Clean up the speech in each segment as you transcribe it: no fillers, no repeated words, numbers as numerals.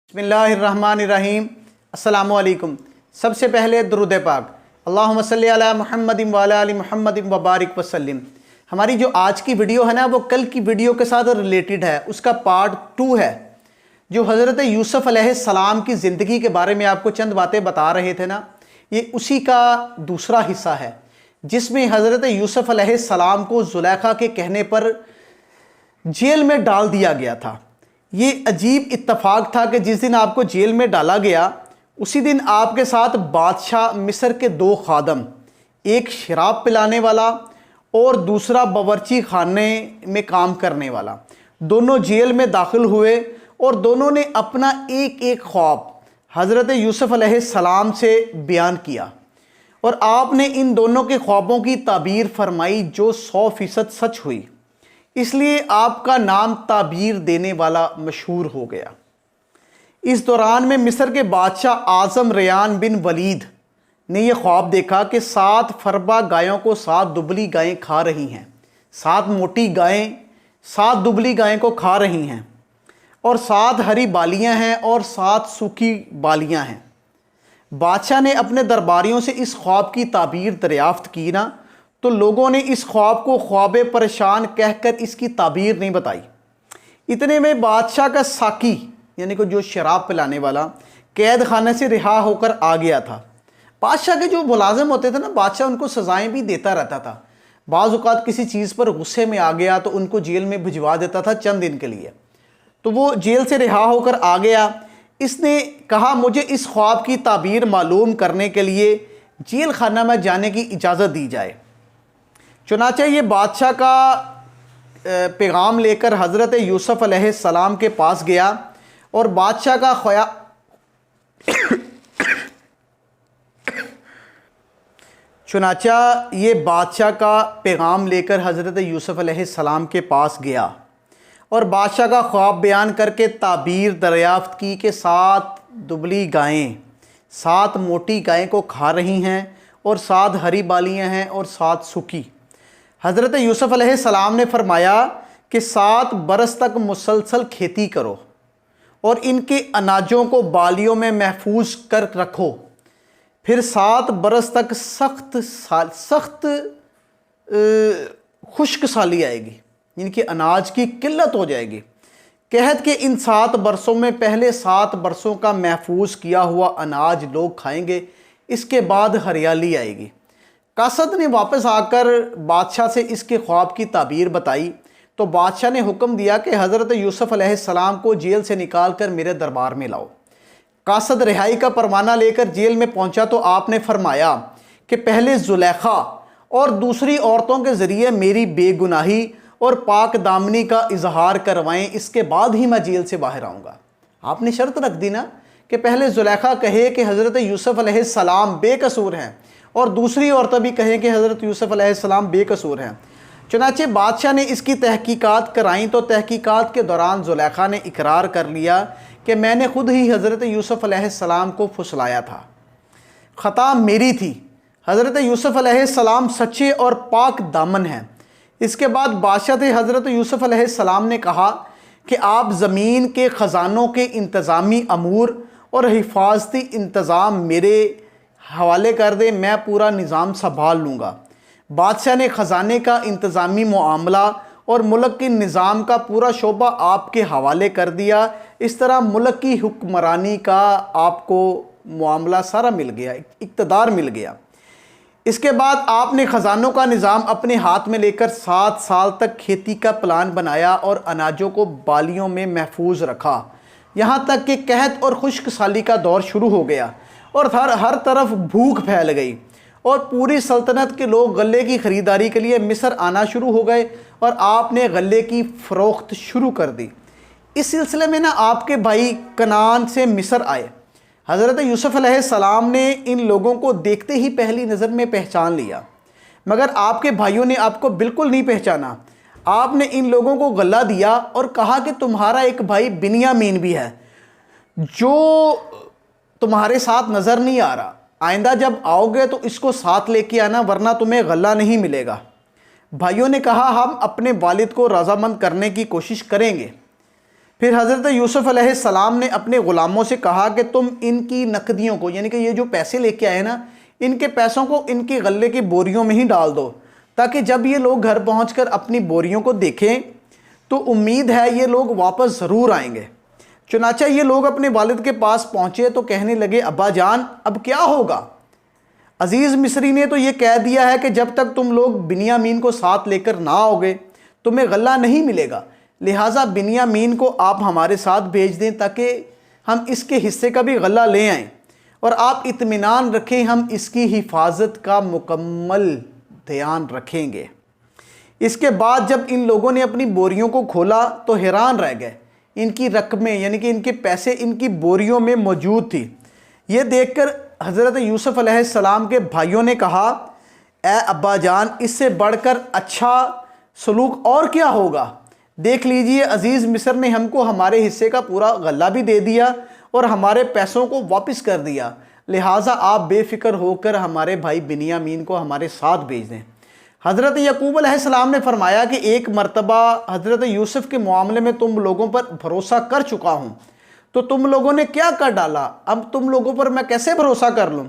बिस्मिल्लाहिर्रहमानिर्रहीम। अस्सलामुअलैकुम। सबसे पहले दुरूद पाक, अल्लाहुम्मा सल्ली अला मुहम्मदिन व अला आलि मुहम्मदिन व बारिक वसल्लिम। हमारी जो आज की वीडियो है ना, वो कल की वीडियो के साथ रिलेटेड है। उसका पार्ट 2 है, जो हज़रत यूसुफ़ अलैहिस्सलाम की ज़िंदगी के बारे में आपको चंद बातें बता रहे थे ना, ये उसी का दूसरा हिस्सा है, जिसमें हज़रत यूसुफ़ अलैहिस्सलाम को ज़ुलेखा के कहने पर जेल में डाल दिया गया था। ये अजीब इत्तफाक था कि जिस दिन आपको जेल में डाला गया, उसी दिन आपके साथ बादशाह मिस्र के 2 खादम, एक शराब पिलाने वाला और दूसरा बावर्ची खाने में काम करने वाला, दोनों जेल में दाखिल हुए और दोनों ने अपना एक एक ख्वाब हज़रत यूसुफ़ अलैहिस्सलाम से बयान किया और आपने इन दोनों के ख्वाबों की ताबीर फरमाई, जो 100% सच हुई। इसलिए आपका नाम ताबीर देने वाला मशहूर हो गया। इस दौरान में मिस्र के बादशाह आज़म रेयान बिन वलीद ने यह ख्वाब देखा कि 7 फरबा गायों को 7 दुबली गायें खा रही हैं। 7 मोटी गायें 7 दुबली गायें को खा रही हैं और 7 हरी बालियां हैं और 7 सूखी बालियां हैं। बादशाह ने अपने दरबारियों से इस ख्वाब की ताबीर दरियाफ्त की ना, तो लोगों ने इस ख्वाब को ख्वाब परेशान कहकर इसकी ताबीर नहीं बताई। इतने में बादशाह का साकी, यानी कि जो शराब पिलाने वाला, कैद खाने से रिहा होकर आ गया था। बादशाह के जो मुलाजिम होते थे ना, बादशाह उनको सज़ाएं भी देता रहता था। बाज़ औक़ात किसी चीज़ पर गुस्से में आ गया तो उनको जेल में भिजवा देता था चंद दिन के लिए। तो वो जेल से रिहा होकर आ गया। इसने कहा, मुझे इस ख्वाब की ताबीर मालूम करने के लिए जेल खाना में जाने की इजाज़त दी जाए। चुनांचे ये बादशाह का पैगाम लेकर हज़रत यूसुफ़ अलैहिस्सलाम के पास गया और बादशाह का ये बादशाह का पैगाम लेकर हज़रत यूसुफ़ अलैहिस्सलाम के पास गया और बादशाह का ख्वाब बयान करके ताबीर दरियाफ्त की कि 7 दुबली गायें 7 मोटी गायें को खा रही हैं और 7 हरी बालियां हैं और 7 सूखी। हज़रत यूसुफ़ अलैहिस्सलाम ने फरमाया कि 7 बरस तक मुसलसल खेती करो और इनके अनाजों को बालियों में महफूज कर रखो। फिर 7 बरस तक सख्त खुश्क साली आएगी, इनके अनाज की किल्लत हो जाएगी। कहत कि इन 7 बरसों में पहले 7 बरसों का महफूज किया हुआ अनाज लोग खाएंगे, इसके बाद हरियाली आएगी। कासद ने वापस आकर बादशाह से इसके ख्वाब की ताबीर बताई, तो बादशाह ने हुक्म दिया कि हज़रत यूसुफ़ अलैहिस्सलाम को जेल से निकाल कर मेरे दरबार में लाओ। कासद रिहाई का परवाना लेकर जेल में पहुंचा तो आपने फरमाया कि पहले ज़ुलेखा और दूसरी औरतों के ज़रिए मेरी बेगुनाही और पाक दामनी का इजहार करवाएं, इसके बाद ही मैं जेल से बाहर आऊँगा। आपने शर्त रख दी ना कि पहले ज़ुलेखा कहे कि हज़रत यूसुफ़ अलैहिस्सलाम बेकसूर हैं और दूसरी औरतें भी कहें कि हज़रत यूसुफ़ अलैहिस्सलाम बेकसूर हैं। चुनांचे बादशाह ने इसकी तहकीकात कराई तो तहकीकात के दौरान ज़ुलेखा ने इकरार कर लिया कि मैंने ख़ुद ही हज़रत यूसुफ़ अलैहिस्सलाम को फुसलाया था, ख़ता मेरी थी। हज़रत यूसुफ़ अलैहिस्सलाम सच्चे और पाक दामन हैं। इसके बाद बादशाह से हज़रत यूसुफ़ अलैहिस्सलाम ने कहा कि आप ज़मीन के ख़जानों के इंतज़ामी अमूर और हिफाजती इंतज़ाम मेरे हवाले कर दे, मैं पूरा निज़ाम संभाल लूँगा। बादशाह ने ख़जाने का इंतज़ामी मामला और मुल्क के निज़ाम का पूरा शोबा आपके हवाले कर दिया। इस तरह मुल्क की हुक्मरानी का आपको मामला सारा मिल गया, इक़्तिदार मिल गया। इसके बाद आपने ख़जानों का निज़ाम अपने हाथ में लेकर 7 साल तक खेती का प्लान बनाया और अनाजों को बालियों में महफूज रखा, यहाँ तक कि कहत और खुश्क साली का दौर शुरू हो गया और हर तरफ भूख फैल गई और पूरी सल्तनत के लोग गले की ख़रीदारी के लिए मिस्र आना शुरू हो गए और आपने गले की फ़रोख्त शुरू कर दी। इस सिलसिले में ना आपके भाई कनान से मिस्र आए। हज़रत यूसुफ़ अलैहिस्सलाम ने इन लोगों को देखते ही पहली नज़र में पहचान लिया, मगर आपके भाइयों ने आपको बिल्कुल नहीं पहचाना। आपने इन लोगों को गला दिया और कहा कि तुम्हारा एक भाई बिन्यामीन भी है, जो तुम्हारे साथ नज़र नहीं आ रहा। आइंदा जब आओगे तो इसको साथ लेके आना, वरना तुम्हें गला नहीं मिलेगा। भाइयों ने कहा, हम अपने वालिद को रज़ामंद करने की कोशिश करेंगे। फिर हज़रत यूसुफ अलैहिस्सलाम ने अपने ग़ुलामों से कहा कि तुम इनकी नकदियों को, यानी कि ये जो पैसे लेके आए ना, इनके पैसों को इनकी गले की बोरियों में ही डाल दो, ताकि जब ये लोग घर पहुंचकर अपनी बोरियों को देखें तो उम्मीद है ये लोग वापस ज़रूर आएंगे। चुनाचा ये लोग अपने वालिद के पास पहुँचे तो कहने लगे, अब्बा जान अब क्या होगा? अज़ीज़ मिस्री ने तो ये कह दिया है कि जब तक तुम लोग बिन्यामीन को साथ लेकर ना आओगे तुम्हें गल्ला नहीं मिलेगा, लिहाजा बिन्यामीन को आप हमारे साथ भेज दें ताकि हम इसके हिस्से का भी गल्ला ले आएँ, और आप इत्मीनान रखें हम इसकी हिफाजत का मुकम्मल ध्यान रखेंगे। इसके बाद जब इन लोगों ने अपनी बोरियों को खोला तो हैरान रह गए। इनकी रकमें यानी कि इनके पैसे इनकी बोरियों में मौजूद थी। ये देखकर हज़रत यूसुफ अलैहिस्सलाम के भाइयों ने कहा, ए अब्बा जान, इससे बढ़कर अच्छा सलूक और क्या होगा? देख लीजिए, अज़ीज़ मिस्र ने हमको हमारे हिस्से का पूरा गल्ला भी दे दिया और हमारे पैसों को वापस कर दिया, लिहाजा आप बेफ़िक्र होकर हमारे भाई बिन्यामीन को हमारे साथ भेज दें। हज़रत यकूब अलैहिस्सलाम ने फरमाया कि एक मर्तबा हज़रत यूसुफ के मामले में तुम लोगों पर भरोसा कर चुका हूँ, तो तुम लोगों ने क्या कर डाला? अब तुम लोगों पर मैं कैसे भरोसा कर लूँ?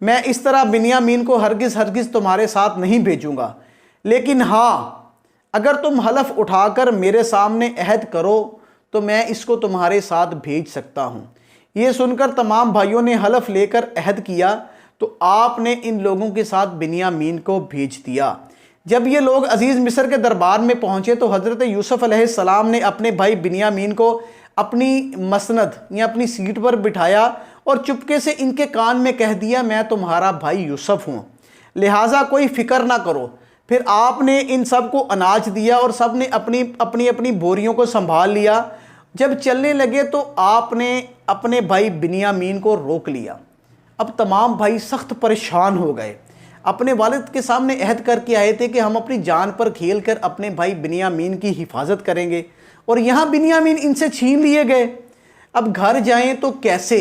मैं इस तरह बिन्यामीन को हरगिज़ तुम्हारे साथ नहीं भेजूँगा, लेकिन हाँ, अगर तुम हलफ उठाकर मेरे सामने अहद करो तो मैं इसको तुम्हारे साथ भेज सकता हूँ। ये सुनकर तमाम भाइयों ने हलफ लेकर अहद किया तो आपने इन लोगों के साथ बिन्यामीन को भेज दिया। जब ये लोग अज़ीज़ मिस्र के दरबार में पहुँचे तो हज़रत यूसुफ अलैहिस्सलाम ने अपने भाई बिन्यामीन को अपनी मसनद या अपनी सीट पर बिठाया और चुपके से इनके कान में कह दिया, मैं तुम्हारा भाई यूसुफ हूँ, लिहाजा कोई फ़िक्र ना करो। फिर आपने इन सब को अनाज दिया और सब ने अपनी अपनी अपनी बोरियों को संभाल लिया। जब चलने लगे तो आपने अपने भाई बिन्यामीन को रोक लिया। अब तमाम भाई सख्त परेशान हो गए। अपने वालिद के सामने अहद करके आए थे कि हम अपनी जान पर खेल कर अपने भाई बिन्यामीन की हिफाजत करेंगे, और यहाँ बिन्यामीन इनसे छीन लिए गए। अब घर जाएं तो कैसे?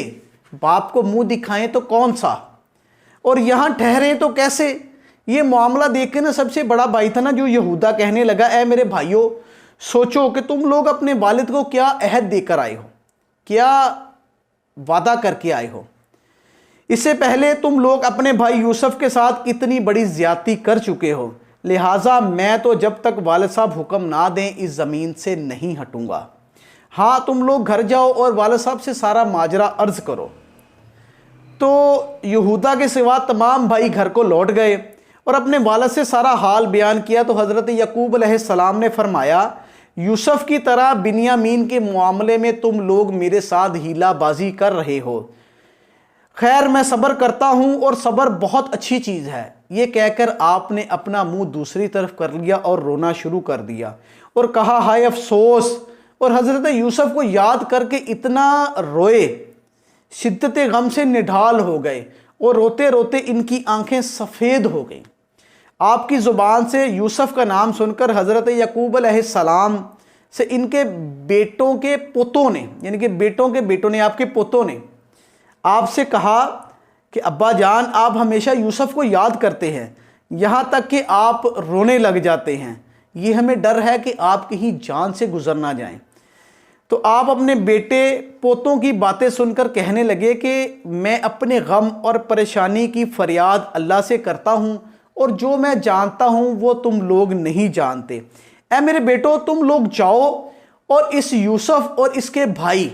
बाप को मुंह दिखाएं तो कौन सा? और यहाँ ठहरें तो कैसे? ये मामला देख के ना सबसे बड़ा भाई था ना जो यहूदा कहने लगा, ए मेरे भाइयों, सोचो कि तुम लोग अपने वालिद को क्या अहद देकर आए हो, क्या वादा करके आए हो। इससे पहले तुम लोग अपने भाई यूसुफ के साथ इतनी बड़ी ज्यादती कर चुके हो, लिहाजा मैं तो जब तक वालिद साहब हुक्म ना दें इस ज़मीन से नहीं हटूंगा। हाँ, तुम लोग घर जाओ और वालिद साहब से सारा माजरा अर्ज करो। तो यहूदा के सिवा तमाम भाई घर को लौट गए और अपने वालिद से सारा हाल बयान किया। तो हज़रत यकूब अलैहिस्सलाम ने फरमाया, यूसुफ की तरह बिन्यामीन के मामले में तुम लोग मेरे साथ हीलाबाजी कर रहे हो। खैर, मैं सब्र करता हूँ और सब्र बहुत अच्छी चीज़ है। ये कहकर आपने अपना मुंह दूसरी तरफ कर लिया और रोना शुरू कर दिया और कहा, हाय अफसोस। और हज़रत यूसुफ को याद करके इतना रोए, शिद्दत गम से निढाल हो गए और रोते रोते इनकी आंखें सफ़ेद हो गईं। आपकी ज़ुबान से यूसुफ का नाम सुनकर हज़रत यकूब अलैहिस्सलाम से इनके बेटों के पोतों ने, यानी कि बेटों के बेटों ने, आपके पोतों ने आपसे कहा कि अब्बा जान, आप हमेशा यूसुफ को याद करते हैं, यहाँ तक कि आप रोने लग जाते हैं। ये हमें डर है कि आप कहीं जान से गुजर ना जाएं। तो आप अपने बेटे पोतों की बातें सुनकर कहने लगे कि मैं अपने गम और परेशानी की फरियाद अल्लाह से करता हूँ, और जो मैं जानता हूँ वो तुम लोग नहीं जानते। ऐ मेरे बेटो, तुम लोग जाओ और इस यूसुफ और इसके भाई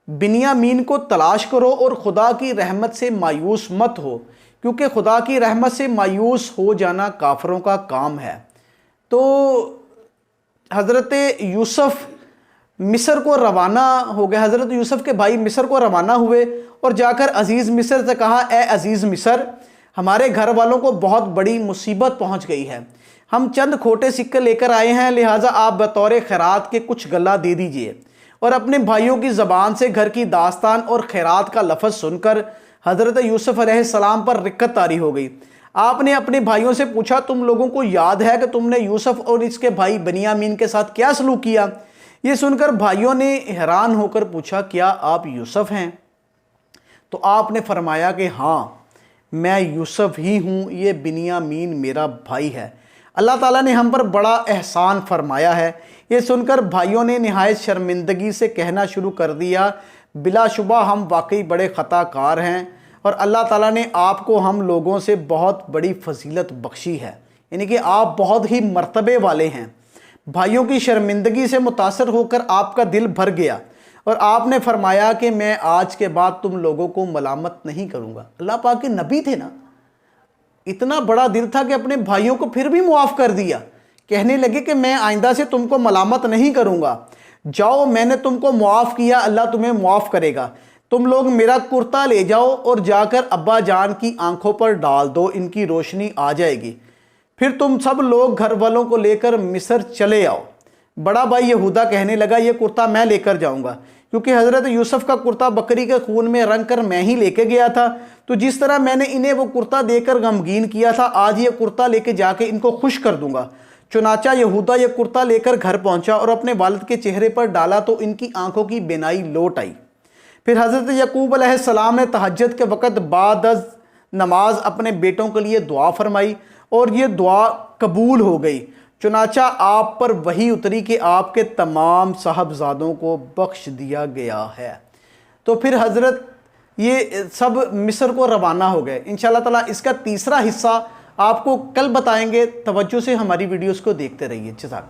बिन्यामीन को तलाश करो और खुदा की रहमत से मायूस मत हो, क्योंकि खुदा की रहमत से मायूस हो जाना काफरों का काम है। तो हज़रत यूसुफ मिस्र को रवाना हो गए। हज़रत यूसुफ के भाई मिस्र को रवाना हुए और जाकर अज़ीज़ मिस्र से कहा, ए अज़ीज़ मिस्र, हमारे घर वालों को बहुत बड़ी मुसीबत पहुंच गई है। हम चंद खोटे सिक्के लेकर आए हैं, लिहाजा आप बतौर खैरात के कुछ गल्ला दे दीजिए। और अपने भाइयों की ज़बान से घर की दास्तान और खैरात का लफ्ज़ सुनकर हज़रत यूसुफ अलैहिस्सलाम पर रिक्कत तारी हो गई। आपने अपने भाइयों से पूछा, तुम लोगों को याद है कि तुमने यूसुफ और इसके भाई बिन्यामीन के साथ क्या सलूक किया? ये सुनकर भाइयों ने हैरान होकर पूछा, क्या आप यूसुफ हैं? तो आपने फरमाया कि हाँ, मैं यूसुफ ही हूँ, ये बिन्यामीन मेरा भाई है। अल्लाह ताला ने हम पर बड़ा एहसान फरमाया है। ये सुनकर भाइयों ने निहायत शर्मिंदगी से कहना शुरू कर दिया, बिलाशुबा हम वाकई बड़े ख़ताकार हैं और अल्लाह ताला ने आपको हम लोगों से बहुत बड़ी फजीलत बख्शी है, यानी कि आप बहुत ही मर्तबे वाले हैं। भाइयों की शर्मिंदगी से मुतासर होकर आपका दिल भर गया और आपने फरमाया कि मैं आज के बाद तुम लोगों को मलामत नहीं करूँगा। अल्लाह पाक के नबी थे ना, इतना बड़ा दिल था कि अपने भाइयों को फिर भी मुआफ़ कर दिया। कहने लगे कि मैं आइंदा से तुमको मलामत नहीं करूँगा, जाओ मैंने तुमको मुआफ़ किया, अल्लाह तुम्हें मुआफ़ करेगा। तुम लोग मेरा कुर्ता ले जाओ और जाकर अब्बा जान की आंखों पर डाल दो, इनकी रोशनी आ जाएगी। फिर तुम सब लोग घर वालों को लेकर मिस्र चले आओ। बड़ा भाई यहूदा कहने लगा, ये कुर्ता मैं लेकर जाऊंगा, क्योंकि हज़रत यूसुफ का कुर्ता बकरी के खून में रंग कर मैं ही लेके गया था। तो जिस तरह मैंने इन्हें वो कुर्ता देकर गमगीन किया था, आज ये कुर्ता लेके जाके इनको खुश कर दूंगा। चुनाचा यहूदा ये कुर्ता लेकर घर पहुंचा और अपने वालिद के चेहरे पर डाला तो इनकी आंखों की बिनाई लौट आई। फिर हज़रत यकूब अलैहिस्सलाम ने तहज्जुद के वक़्त बाद नमाज अपने बेटों के लिए दुआ फरमाई और ये दुआ कबूल हो गई। चुनाचा आप पर वही उतरी कि आपके तमाम साहबजादों को बख्श दिया गया है। तो फिर हज़रत ये सब मिस्र को रवाना हो गए। इंशाअल्लाह ताला इसका तीसरा हिस्सा आपको कल बताएंगे। तवज्जो से हमारी वीडियोस को देखते रहिए। जज़ाकल्लाह।